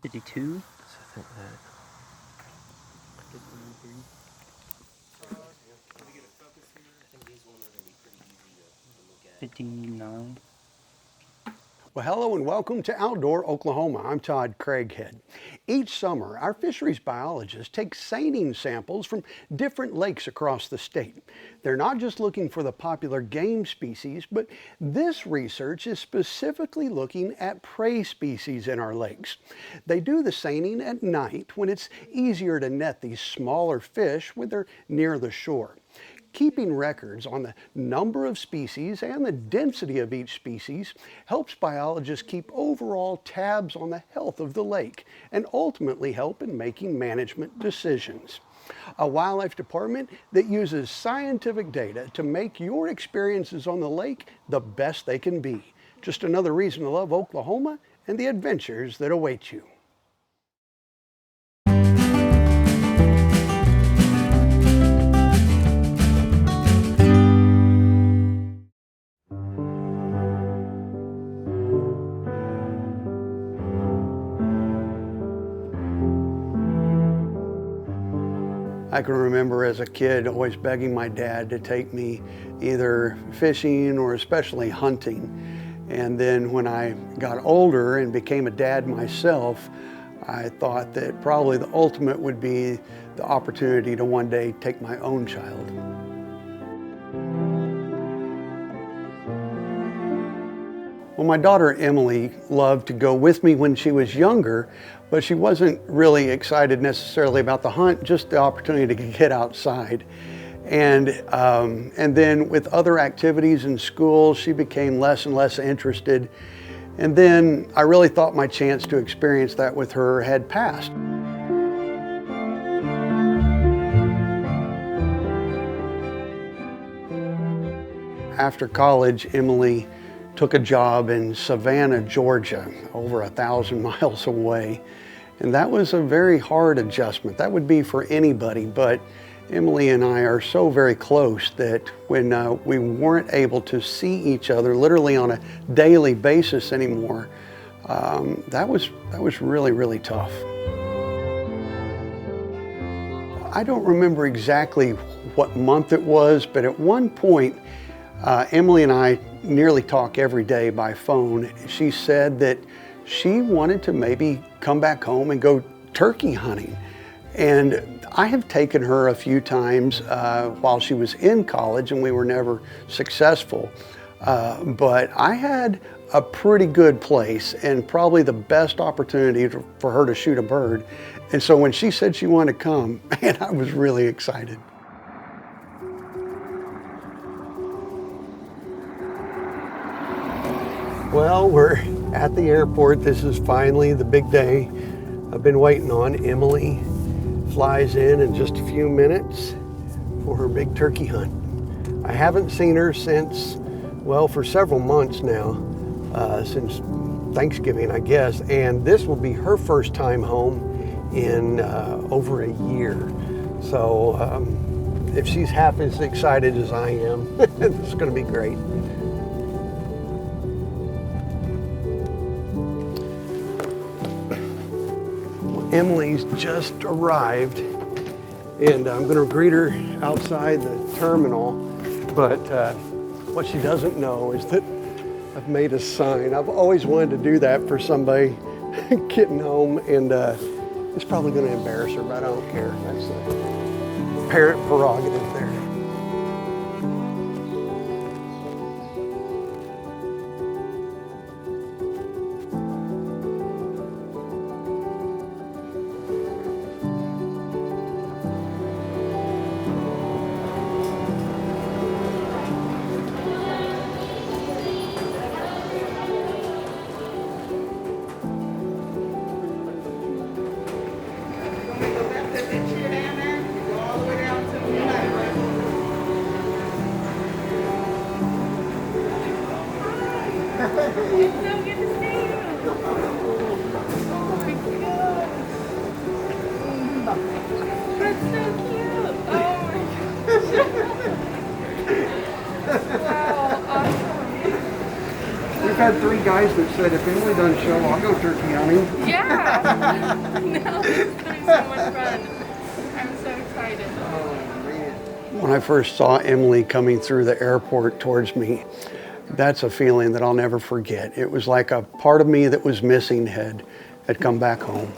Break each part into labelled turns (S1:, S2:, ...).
S1: 52.
S2: I think that.
S1: 59.
S3: Well, hello and welcome to Outdoor Oklahoma. I'm Todd Craighead. Each summer, our fisheries biologists take seining samples from different lakes across the state. They're not just looking for the popular game species, but this research is specifically looking at prey species in our lakes. They do the seining at night when it's easier to net these smaller fish when they're near the shore. Keeping records on the number of species and the density of each species helps biologists keep overall tabs on the health of the lake and ultimately help in making management decisions. A wildlife department that uses scientific data to make your experiences on the lake the best they can be. Just another reason to love Oklahoma and the adventures that await you. I can remember as a kid always begging my dad to take me either fishing or especially hunting. And then when I got older and became a dad myself, I thought that probably the ultimate would be the opportunity to one day take my own child. Well, my daughter Emily loved to go with me when she was younger, but she wasn't really excited necessarily about the hunt, just the opportunity to get outside. And then with other activities in school, she became less and less interested. And then I really thought my chance to experience that with her had passed. After college, Emily took a job in Savannah, Georgia, over 1,000 miles away. And that was a very hard adjustment. That would be for anybody, but Emily and I are so very close that when we weren't able to see each other literally on a daily basis anymore, that was really, really tough. I don't remember exactly what month it was, but at one point, Emily and I nearly talk every day by phone. She said that she wanted to maybe come back home and go turkey hunting. And I have taken her a few times while she was in college, and we were never successful. But I had a pretty good place and probably the best opportunity for her to shoot a bird. And so when she said she wanted to come, man, I was really excited. Well, we're at the airport. This is finally the big day I've been waiting on. Emily flies in just a few minutes for her big turkey hunt. I haven't seen her since, well, for several months now, since Thanksgiving, I guess. And this will be her first time home in over a year. So if she's half as excited as I am, it's going to be great. Emily's just arrived, and I'm going to greet her outside the terminal, but what she doesn't know is that I've made a sign. I've always wanted to do that for somebody getting home, and it's probably going to embarrass her, but I don't care. That's the parent prerogative there. had 3 guys that said if Emily doesn't show, I'll go turkey hunting.
S1: Yeah. No, it's gonna be so much fun. I'm so excited.
S3: Oh man. When I first saw Emily coming through the airport towards me, that's a feeling that I'll never forget. It was like a part of me that was missing had come back home.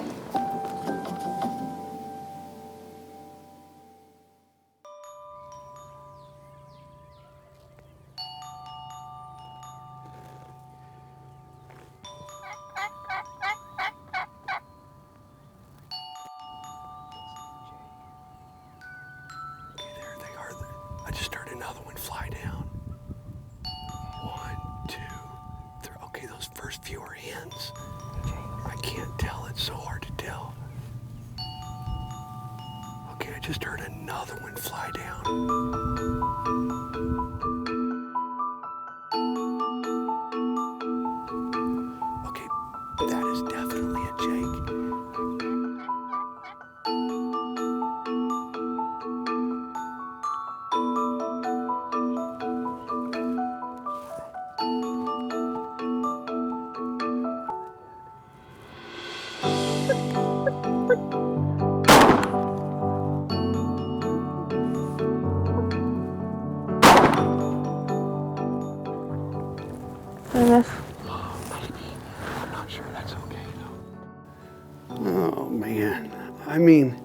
S3: I just heard another one fly down. 1, 2, 3. Okay, those first few are hens. I can't tell. It's so hard to tell. Okay, I just heard another one fly down. Okay, that is definitely a jake. I'm not sure that's okay though. Oh man, I mean,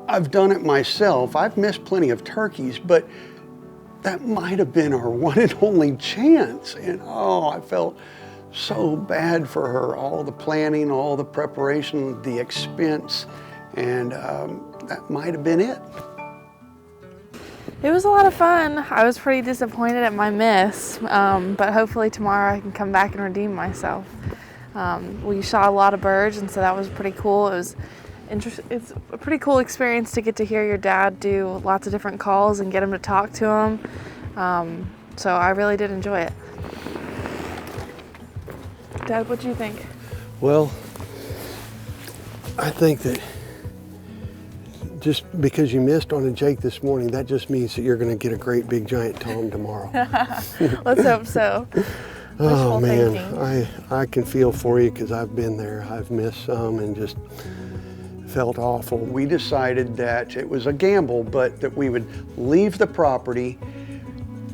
S3: I've done it myself. I've missed plenty of turkeys, but that might have been our one and only chance. And oh, I felt so bad for her. All the planning, all the preparation, the expense, and that might have been it.
S1: It was a lot of fun. I was pretty disappointed at my miss, but hopefully tomorrow I can come back and redeem myself. We shot a lot of birds, and so that was pretty cool. It's a pretty cool experience to get to hear your dad do lots of different calls and get him to talk to him. So I really did enjoy it. Dad, what do you think?
S3: Well, I think that just because you missed on a jake this morning, that just means that you're going to get a great big giant tom tomorrow.
S1: Let's hope so.
S3: Oh man, I can feel for you because I've been there. I've missed some and just felt awful. We decided that it was a gamble, but that we would leave the property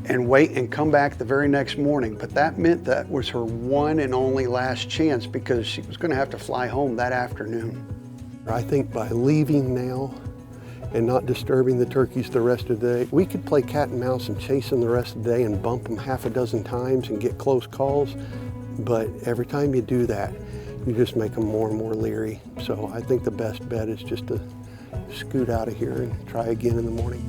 S3: and wait and come back the very next morning. But that meant that was her one and only last chance because she was going to have to fly home that afternoon. I think by leaving now and not disturbing the turkeys the rest of the day, we could play cat and mouse and chase them the rest of the day and bump them half a dozen times and get close calls. But every time you do that, you just make them more and more leery. So I think the best bet is just to scoot out of here and try again in the morning.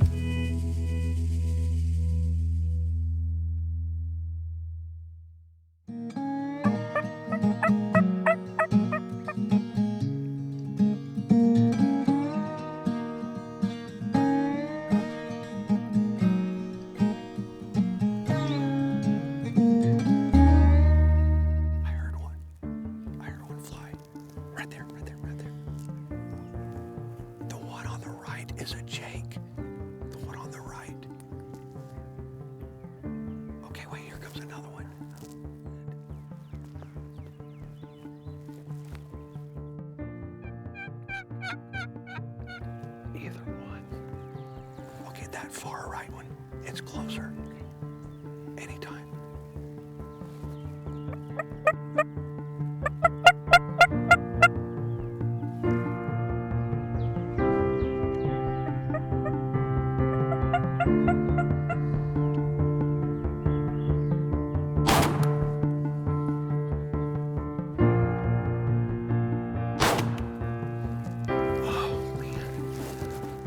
S3: Is a jake. The one on the right. Okay, wait, here comes another one. Either one. Okay, that far right one, it's closer. Anytime.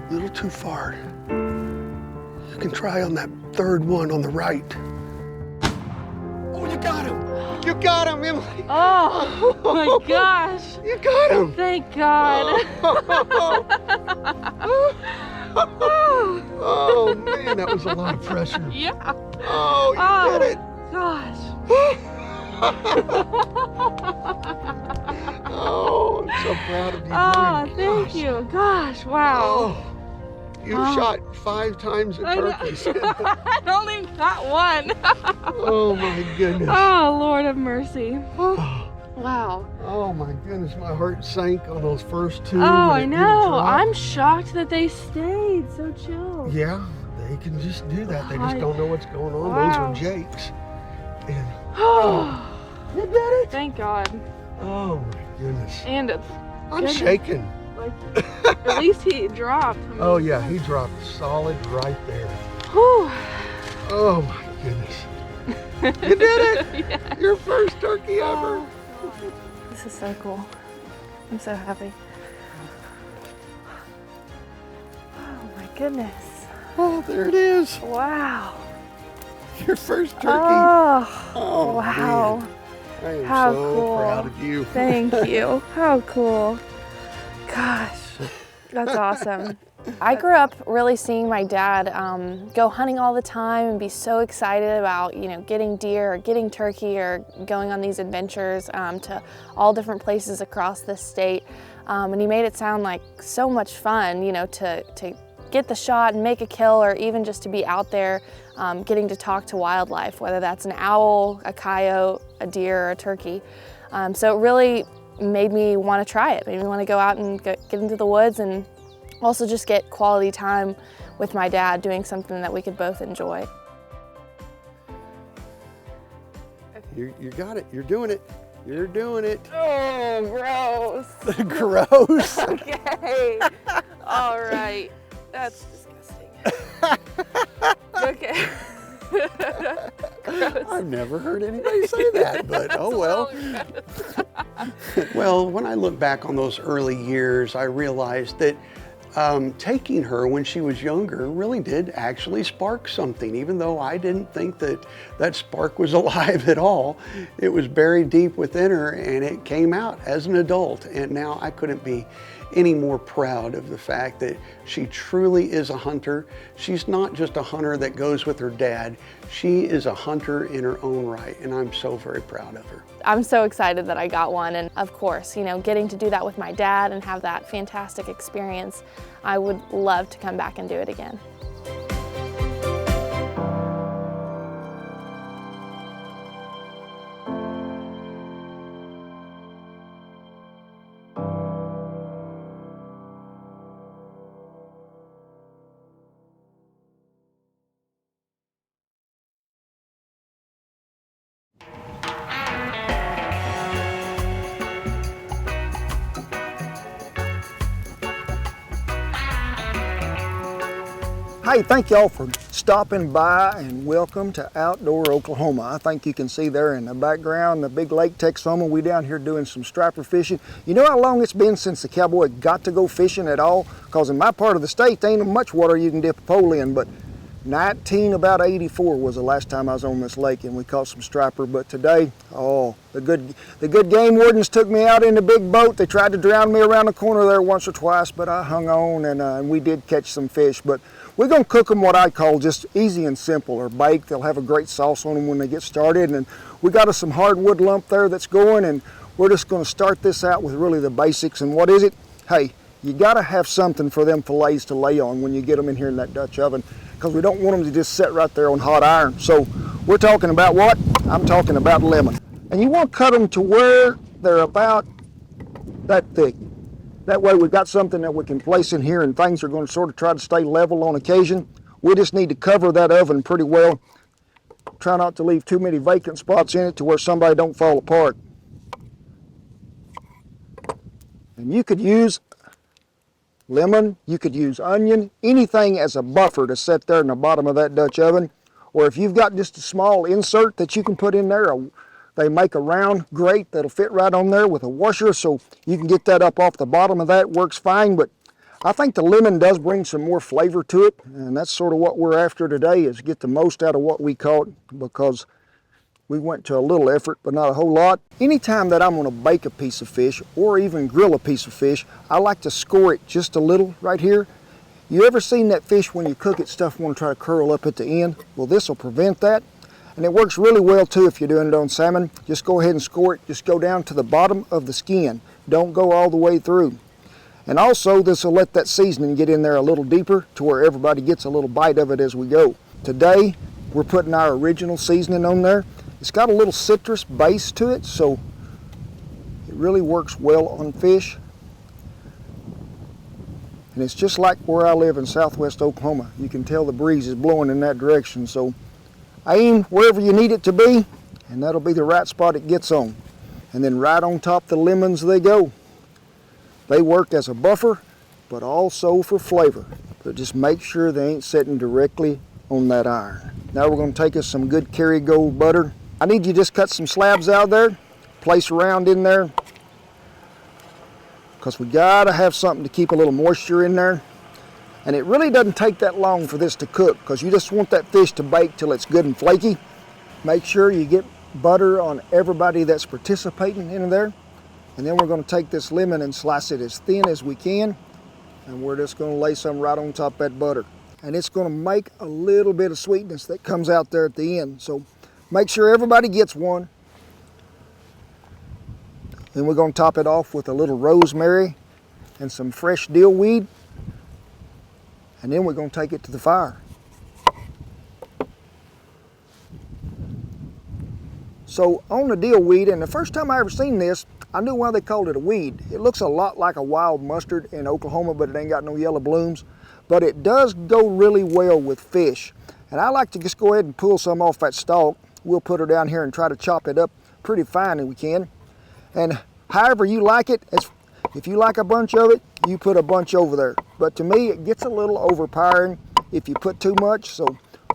S3: A little too far. You can try on that third one on the right. Oh, you got him! You got him, Emily!
S1: Oh my gosh!
S3: You got him!
S1: Thank God!
S3: Oh man, that was a lot of pressure.
S1: Yeah.
S3: Oh, you did it!
S1: Gosh.
S3: Oh, I'm so proud of you.
S1: Oh, thank you. Gosh, wow.
S3: Oh. You've shot 5 times at turkeys.
S1: I only got one.
S3: Oh my goodness.
S1: Oh, Lord have mercy. Wow.
S3: Oh my goodness, my heart sank on those first 2.
S1: Oh, I know. I'm shocked that they stayed so chill.
S3: Yeah, they can just do that. They just don't know what's going on.
S1: Wow.
S3: Those are jakes. And you did it.
S1: Thank God.
S3: Oh my goodness.
S1: And
S3: I'm shaking.
S1: Like, at least he dropped. I mean,
S3: Oh yeah, he dropped solid right there.
S1: Whew.
S3: Oh my goodness. You did it.
S1: Yeah.
S3: Your first turkey ever.
S1: This is so cool. I'm so happy. Oh my goodness.
S3: Oh, there it is.
S1: Wow.
S3: Your first turkey.
S1: Oh, wow.
S3: Man. I am
S1: How
S3: so
S1: cool.
S3: proud of you.
S1: Thank you. How cool. Gosh, that's awesome. I grew up really seeing my dad go hunting all the time and be so excited about, getting deer or getting turkey or going on these adventures to all different places across the state. And he made it sound like so much fun, to get the shot and make a kill, or even just to be out there getting to talk to wildlife, whether that's an owl, a coyote, a deer, or a turkey. So it really made me want to try it, made me want to go out and get into the woods and also just get quality time with my dad doing something that we could both enjoy.
S3: You got it. You're doing it. You're doing it.
S1: Oh, gross.
S3: Gross.
S1: Okay. All right. That's disgusting. Okay. Gross.
S3: I've never heard anybody say that, but oh well. Well, when I look back on those early years, I realized that taking her when she was younger really did actually spark something, even though I didn't think that that spark was alive at all. It was buried deep within her, and it came out as an adult. And now I couldn't be any more proud of the fact that she truly is a hunter. She's not just a hunter that goes with her dad. She is a hunter in her own right, and I'm so very proud of her.
S1: I'm so excited that I got one, and of course, getting to do that with my dad and have that fantastic experience, I would love to come back and do it again.
S2: Hey, thank y'all for stopping by, and welcome to Outdoor Oklahoma. I think you can see there in the background the big Lake Texoma. We down here doing some striper fishing. You know how long it's been since the cowboy got to go fishing at all? Because in my part of the state, there ain't much water you can dip a pole in, but 1984 was the last time I was on this lake and we caught some striper. But today, oh, the good game wardens took me out in the big boat. They tried to drown me around the corner there once or twice, but I hung on, and we did catch some fish. But we're gonna cook them what I call just easy and simple, or baked. They'll have a great sauce on them when they get started. And we got us some hardwood lump there that's going, and we're just gonna start this out with really the basics. And what is it? Hey, you gotta have something for them fillets to lay on when you get them in here in that Dutch oven, because we don't want them to just sit right there on hot iron. So we're talking about what? I'm talking about lemon. And you want to cut them to where they're about that thick. That way we've got something that we can place in here, and things are going to sort of try to stay level on occasion. We just need to cover that oven pretty well. Try not to leave too many vacant spots in it to where somebody don't fall apart. And you could use lemon, you could use onion, anything as a buffer to set there in the bottom of that Dutch oven. Or if you've got just a small insert that you can put in there, they make a round grate that'll fit right on there with a washer, so you can get that up off the bottom of that. Works fine. But I think the lemon does bring some more flavor to it, and that's sort of what we're after today, is get the most out of what we caught, because we went to a little effort, but not a whole lot. Anytime that I'm gonna bake a piece of fish or even grill a piece of fish, I like to score it just a little right here. You ever seen that fish when you cook it, stuff wanna try to curl up at the end? Well, this will prevent that. And it works really well too if you're doing it on salmon. Just go ahead and score it. Just go down to the bottom of the skin. Don't go all the way through. And also this will let that seasoning get in there a little deeper to where everybody gets a little bite of it as we go. Today we're putting our original seasoning on there. It's got a little citrus base to it, so it really works well on fish. And it's just like where I live in southwest Oklahoma. You can tell the breeze is blowing in that direction. So aim wherever you need it to be, and that'll be the right spot it gets on. And then right on top the lemons they go. They work as a buffer, but also for flavor. But just make sure they ain't sitting directly on that iron. Now we're going to take us some good Kerrygold butter. I need you to just cut some slabs out there, place around in there, because we gotta have something to keep a little moisture in there. And it really doesn't take that long for this to cook, because you just want that fish to bake till it's good and flaky. Make sure you get butter on everybody that's participating in there. And then we're going to take this lemon and slice it as thin as we can, and we're just going to lay some right on top of that butter. And it's going to make a little bit of sweetness that comes out there at the end. So make sure everybody gets one. Then we're going to top it off with a little rosemary and some fresh dill weed. And then we're going to take it to the fire. So on the dill weed, and the first time I ever seen this, I knew why they called it a weed. It looks a lot like a wild mustard in Oklahoma, but it ain't got no yellow blooms. But it does go really well with fish. And I like to just go ahead and pull some off that stalk. We'll put her down here and try to chop it up pretty fine if we can. And however you like it, if you like a bunch of it, you put a bunch over there. But to me, it gets a little overpowering if you put too much. So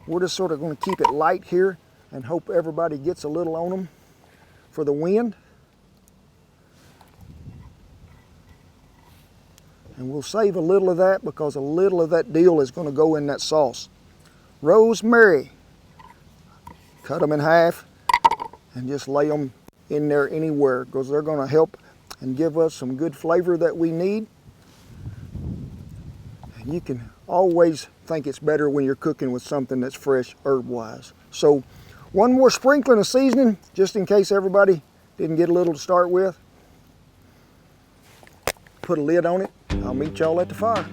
S2: we're just sort of going to keep it light here and hope everybody gets a little on them for the wind. And we'll save a little of that because a little of that dill is going to go in that sauce. Rosemary, cut them in half and just lay them in there anywhere, because they're going to help and give us some good flavor that we need. And you can always think it's better when you're cooking with something that's fresh herb-wise. So one more sprinkling of seasoning, just in case everybody didn't get a little to start with. Put a lid on it. I'll meet y'all at the fire.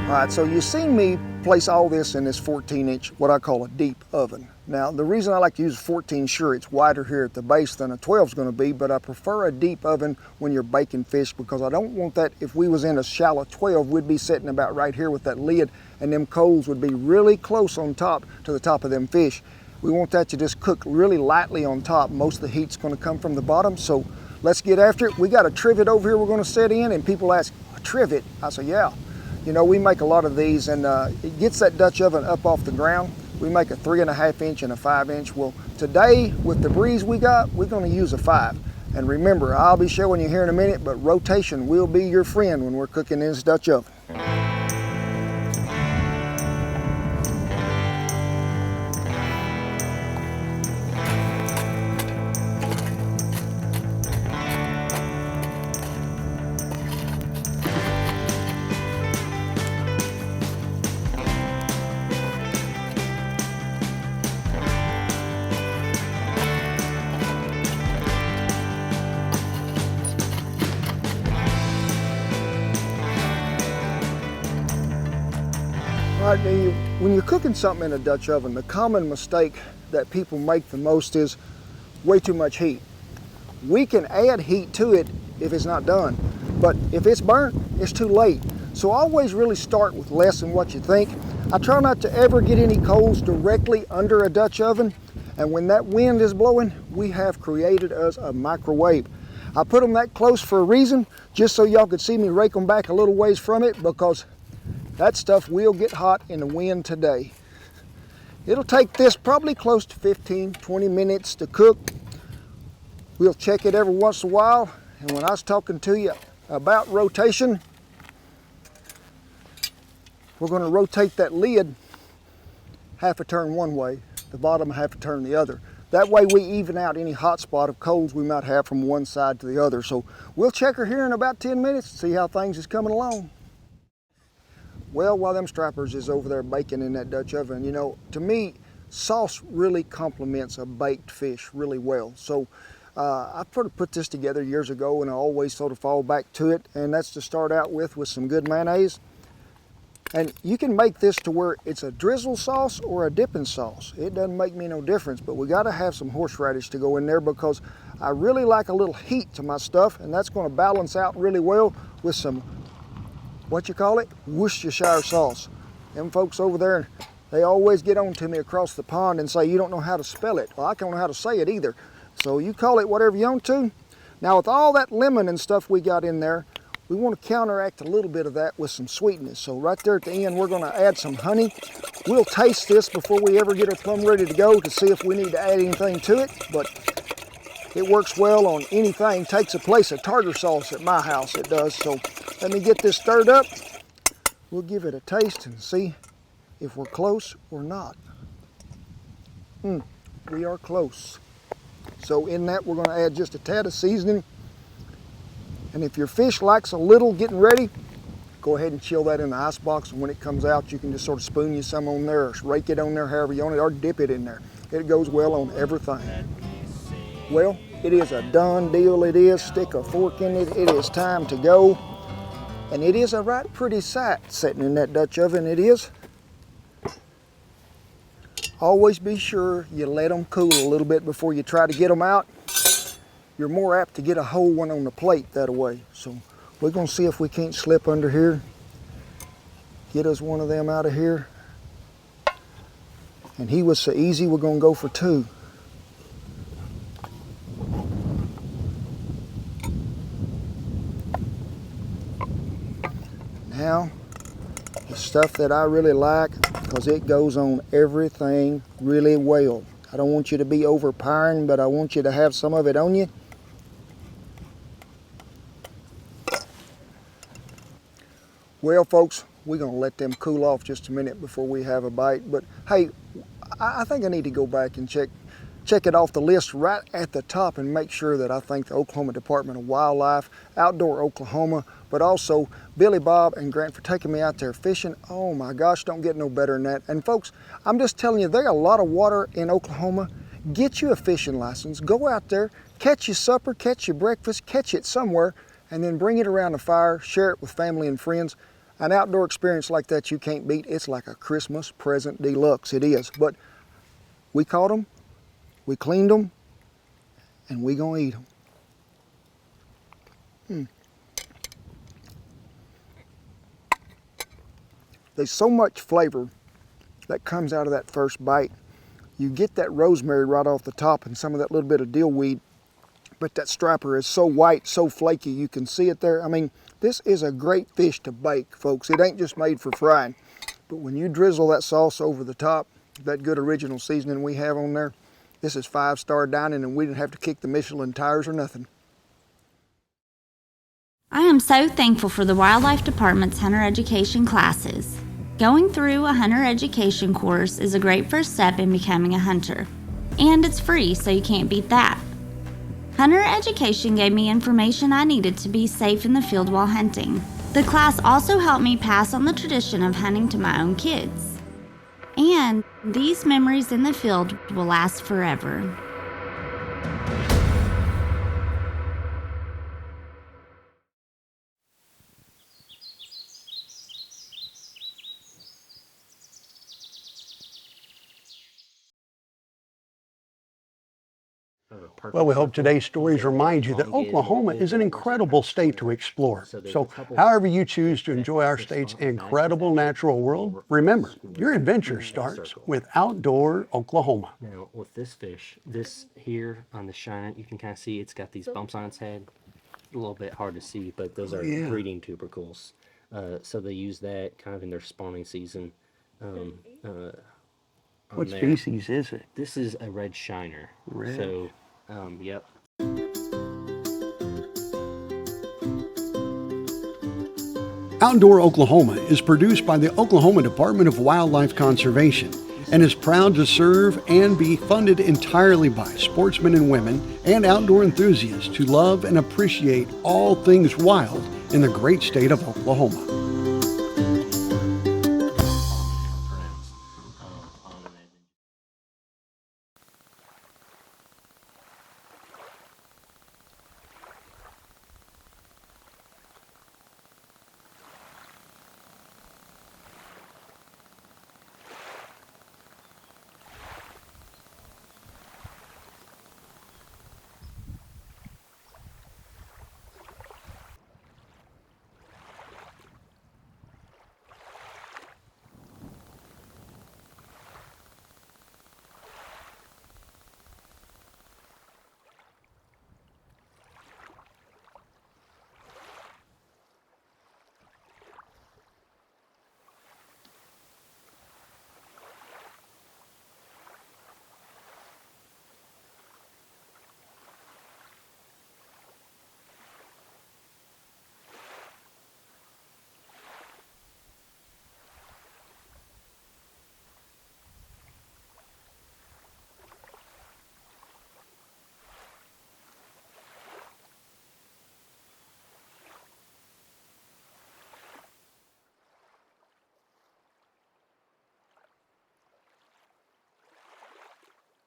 S2: All right, so you've seen me place all this in this 14-inch, what I call a deep oven. Now, the reason I like to use 14, sure, it's wider here at the base than a 12 is going to be, but I prefer a deep oven when you're baking fish, because I don't want that, if we was in a shallow 12, we'd be sitting about right here with that lid, and them coals would be really close on top to the top of them fish. We want that to just cook really lightly on top. Most of the heat's going to come from the bottom, so let's get after it. We got a trivet over here we're going to set in, and people ask, a trivet? I say, yeah. You know, we make a lot of these, and it gets that Dutch oven up off the ground. We make a 3.5 inch and a 5 inch. Well, today, with the breeze we got, we're going to use a 5. And remember, I'll be showing you here in a minute, but rotation will be your friend when we're cooking in this Dutch oven. All right, when you're cooking something in a Dutch oven, the common mistake that people make the most is way too much heat. We can add heat to it if it's not done, but if it's burnt, it's too late. So always really start with less than what you think. I try not to ever get any coals directly under a Dutch oven, and when that wind is blowing, we have created us a microwave. I put them that close for a reason, just so y'all could see me rake them back a little ways from it, because that stuff will get hot in the wind today. It'll take this probably close to 15-20 minutes to cook. We'll check it every once in a while, and when I was talking to you about rotation, we're going to rotate that lid half a turn one way, the bottom half a turn the other. That way we even out any hot spot of coals we might have from one side to the other. So we'll check her here in about 10 minutes and see how things is coming along. Well, while them strappers is over there baking in that Dutch oven, you know, to me, sauce really complements a baked fish really well. So I sort of put this together years ago, and I always sort of fall back to it, and that's to start out with some good mayonnaise. And you can make this to where it's a drizzle sauce or a dipping sauce. It doesn't make me no difference, but we gotta have some horseradish to go in there because I really like a little heat to my stuff, and that's gonna balance out really well with some, what you call it, Worcestershire sauce. Them folks over there, they always get on to me across the pond and say, you don't know how to spell it. Well, I don't know how to say it either. So you call it whatever you want to. Now with all that lemon and stuff we got in there, we want to counteract a little bit of that with some sweetness. So right there at the end, we're going to add some honey. We'll taste this before we ever get our plum ready to go to see if we need to add anything to it. But it works well on anything. Takes a place of tartar sauce at my house, it does. So let me get this stirred up. We'll give it a taste and see if we're close or not. We are close. So in that, we're going to add just a tad of seasoning. And if your fish likes a little getting ready, go ahead and chill that in the ice box, and when it comes out, you can just sort of spoon you some on there, or rake it on there however you want it, or dip it in there. It goes well on everything. Well, it is a done deal. It is. Stick a fork in it. It is time to go. And it is a right pretty sight sitting in that Dutch oven. It is. Always be sure you let them cool a little bit before you try to get them out. You're more apt to get a whole one on the plate that way. So we're gonna see if we can't slip under here. Get us one of them out of here. And he was so easy, we're gonna go for two. Now, the stuff that I really like, because it goes on everything really well. I don't want you to be overpowering, but I want you to have some of it on you. Well, folks, we're going to let them cool off just a minute before we have a bite. But hey, I think I need to go back and check it off the list right at the top and make sure that I thank the Oklahoma Department of Wildlife, Outdoor Oklahoma, but also Billy Bob and Grant for taking me out there fishing. Oh my gosh, don't get no better than that. And folks, I'm just telling you, there's a lot of water in Oklahoma. Get you a fishing license. Go out there, catch your supper, catch your breakfast, catch it somewhere, and then bring it around the fire, share it with family and friends. An outdoor experience like that you can't beat. It's like a Christmas present deluxe, it is. But we caught them, we cleaned them, and we gonna eat them. There's so much flavor that comes out of that first bite. You get that rosemary right off the top and some of that little bit of dill weed, but that striper is so white, so flaky, you can see it there. I mean, this is a great fish to bake, folks. It ain't just made for frying. But when you drizzle that sauce over the top, that good original seasoning we have on there, this is 5-star dining, and we didn't have to kick the Michelin tires or nothing.
S4: I am so thankful for the Wildlife Department's hunter education classes. Going through a hunter education course is a great first step in becoming a hunter. And it's free, so you can't beat that. Hunter education gave me information I needed to be safe in the field while hunting. The class also helped me pass on the tradition of hunting to my own kids. And these memories in the field will last forever.
S3: Well, we hope today's stories remind you that Oklahoma is an incredible state to explore. So however you choose to enjoy our state's incredible natural world, remember, your adventure starts with Outdoor Oklahoma.
S5: Now, with this fish, this here on the shine, you can kind of see it's got these bumps on its head. A little bit hard to see, but those are breeding tubercles. So they use that kind of in their spawning season.
S3: What species is it?
S5: This is a red shiner.
S3: Red.
S5: So, yep.
S3: Outdoor Oklahoma is produced by the Oklahoma Department of Wildlife Conservation and is proud to serve and be funded entirely by sportsmen and women and outdoor enthusiasts who love and appreciate all things wild in the great state of Oklahoma.